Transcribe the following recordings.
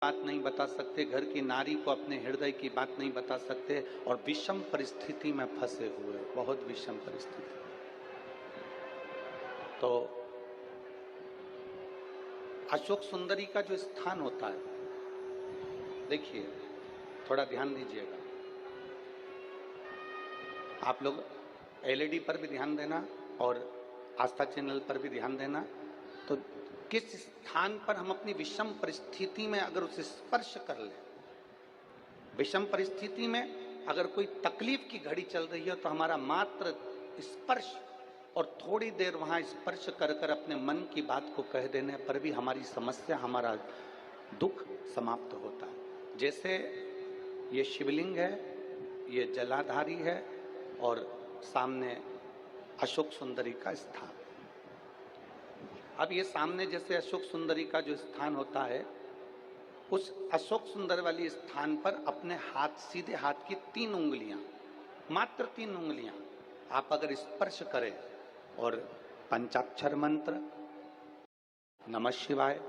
बात नहीं बता सकते, घर की नारी को अपने हृदय की बात नहीं बता सकते, और विषम परिस्थिति में फंसे हुए, बहुत विषम परिस्थिति। तो अशोक सुंदरी का जो स्थान होता है, देखिए थोड़ा ध्यान दीजिएगा आप लोग, एलईडी पर भी ध्यान देना और आस्था चैनल पर भी ध्यान देना। तो किस स्थान पर हम अपनी विषम परिस्थिति में अगर उसे स्पर्श कर ले, विषम परिस्थिति में अगर कोई तकलीफ की घड़ी चल रही है, तो हमारा मात्र स्पर्श और थोड़ी देर वहां स्पर्श कर कर अपने मन की बात को कह देने पर भी हमारी समस्या, हमारा दुख समाप्त होता है। जैसे ये शिवलिंग है, ये जलाधारी है और सामने अशोक सुंदरी का स्थान। अब ये सामने जैसे अशोक सुंदरी का जो स्थान होता है, उस अशोक सुंदर वाली स्थान पर अपने हाथ, सीधे हाथ की 3 उंगलियां, मात्र 3 उंगलियां आप अगर स्पर्श करें और पंचाक्षर मंत्र नमः शिवाय,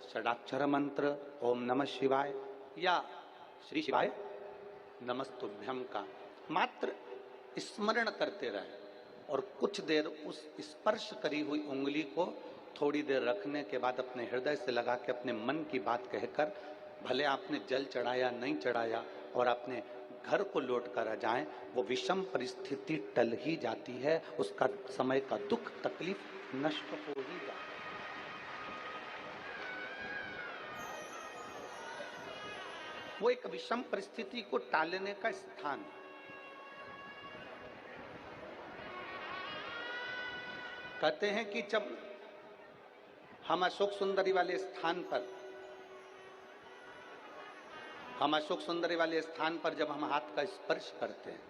षडाक्षर मंत्र ओम नमः शिवाय या श्री शिवाय नमस्तुभ्यम का मात्र स्मरण करते रहे और कुछ देर उस स्पर्श करी हुई उंगली को थोड़ी देर रखने के बाद अपने हृदय से लगा के अपने मन की बात कहकर, भले आपने जल चढ़ाया नहीं चढ़ाया, और अपने घर को लौट कर आ जाएं, वो विषम परिस्थिति टल ही जाती है, उसका समय का दुख तकलीफ नष्ट हो ही जाता है। वो एक विषम परिस्थिति को टालने का स्थान। कहते हैं कि जब हम अशोक सुंदरी वाले स्थान पर जब हम हाथ का स्पर्श करते हैं,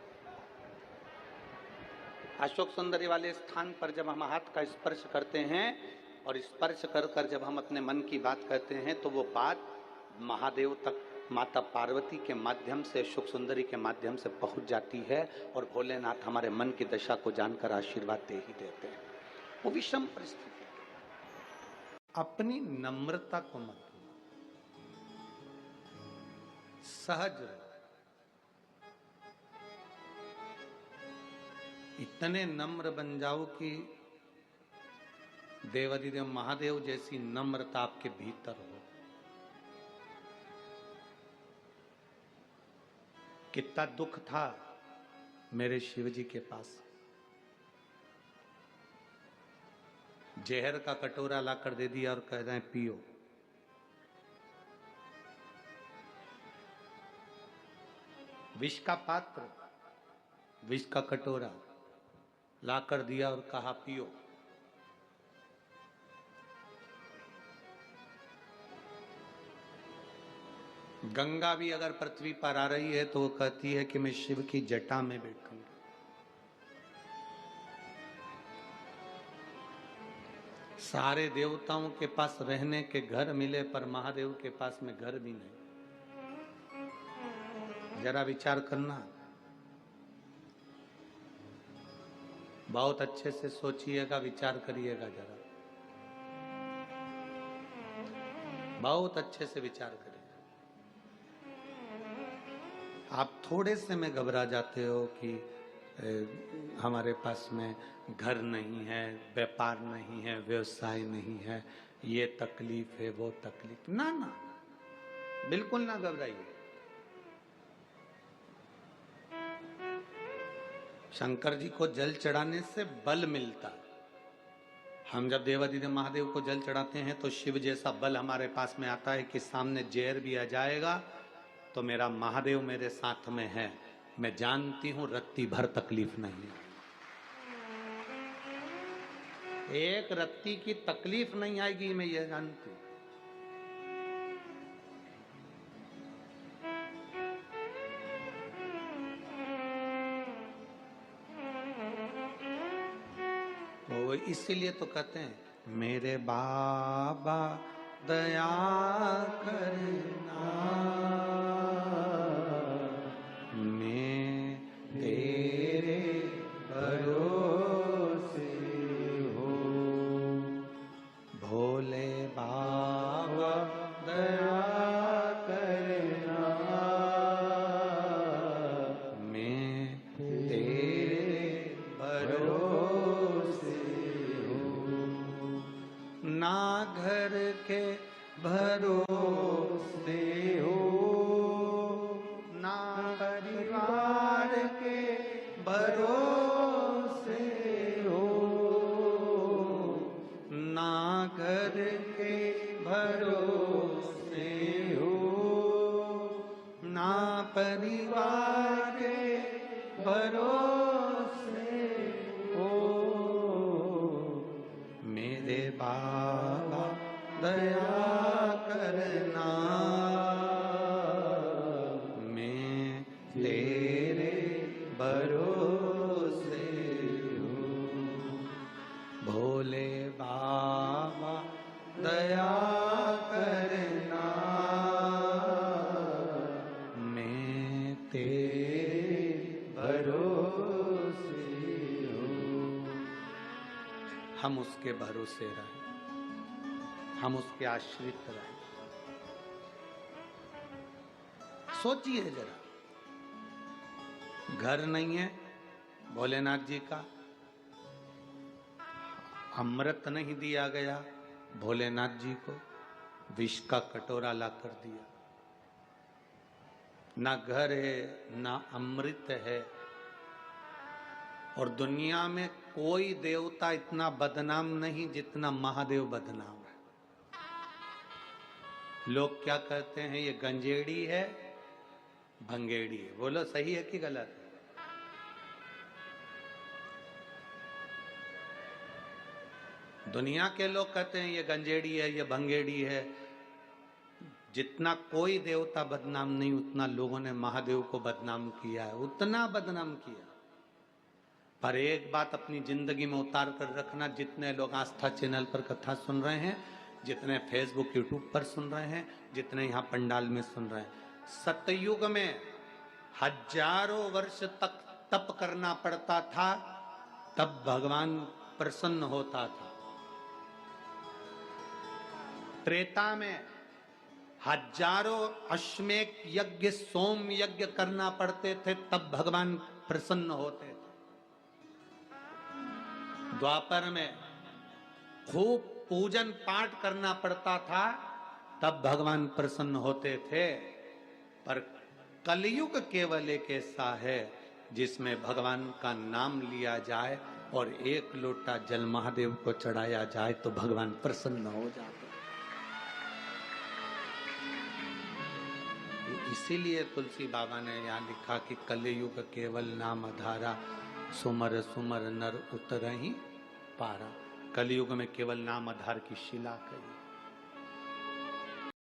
अशोक सुंदरी वाले स्थान पर जब हम हाथ का स्पर्श करते हैं और स्पर्श कर कर जब हम अपने मन की बात कहते हैं, तो वो बात महादेव तक, माता पार्वती के माध्यम से, अशोक सुंदरी के माध्यम से पहुंच जाती है और भोलेनाथ हमारे मन की दशा को जानकर आशीर्वाद दे ही देते हैं। वो विषम परिस्थिति, अपनी नम्रता को मत, सहज इतने नम्र बन जाओ कि देवाधिदेव महादेव जैसी नम्रता आपके भीतर हो। कितना दुख था मेरे शिव जी के पास, जहर का कटोरा लाकर दे दिया और कह रहे हैं पियो। विष का पात्र, विष का कटोरा लाकर दिया और कहा पियो। गंगा भी अगर पृथ्वी पर आ रही है तो वो कहती है कि मैं शिव की जटा में बैठूंगी। सारे देवताओं के पास रहने के घर मिले, पर महादेव के पास में घर भी नहीं। जरा विचार करना, बहुत अच्छे से सोचिएगा, विचार करिएगा, जरा बहुत अच्छे से विचार करिएगा। आप थोड़े से में घबरा जाते हो कि हमारे पास में घर नहीं है, व्यापार नहीं है, व्यवसाय नहीं है, ये तकलीफ है, वो तकलीफ। ना ना, बिल्कुल ना घबराइए। शंकर जी को जल चढ़ाने से बल मिलता है। हम जब देवाधिदेव महादेव को जल चढ़ाते हैं तो शिव जैसा बल हमारे पास में आता है कि सामने जहर भी आ जाएगा तो मेरा महादेव मेरे साथ में है, मैं जानती हूं रत्ती भर तकलीफ नहीं है। एक रत्ती की तकलीफ नहीं आएगी, मैं ये जानती हूं। वो इसीलिए तो कहते हैं मेरे बाबा दया करना, मैं तेरे भरोसे हो, भोले बाबा दया हम उसके भरोसे रहें, हम उसके आश्रित रहें। सोचिए जरा, घर नहीं है भोलेनाथ जी का, अमृत नहीं दिया गया भोलेनाथ जी को, विष का कटोरा ला कर दिया। ना घर है ना अमृत है, और दुनिया में कोई देवता इतना बदनाम नहीं जितना महादेव बदनाम है। लोग क्या कहते हैं, ये गंजेड़ी है भंगेड़ी है। बोलो सही है कि गलत है? दुनिया के लोग कहते हैं ये गंजेड़ी है, ये भंगेड़ी है। जितना कोई देवता बदनाम नहीं, उतना लोगों ने महादेव को बदनाम किया है, उतना बदनाम किया। पर एक बात अपनी जिंदगी में उतार कर रखना, जितने लोग आस्था चैनल पर कथा सुन रहे हैं, जितने फेसबुक यूट्यूब पर सुन रहे हैं, जितने यहाँ पंडाल में सुन रहे हैं, सतयुग में हजारों वर्ष तक तप करना पड़ता था, तब भगवान प्रसन्न होता था। त्रेता में हजारों अश्वमेध यज्ञ, सोम यज्ञ करना पड़ते थे, तब भगवान प्रसन्न होते थे। द्वापर में खूब पूजन पाठ करना पड़ता था, तब भगवान प्रसन्न होते थे। पर कलयुग केवल एक ऐसा है जिसमें भगवान का नाम लिया जाए और एक लोटा जल महादेव को चढ़ाया जाए तो भगवान प्रसन्न हो जाते। इसीलिए तुलसी बाबा ने यहाँ लिखा कि कलयुग केवल नाम आधारा, सुमर सुमर नर उतरहि पारा। कलयुग में केवल नाम आधार की शिला कही।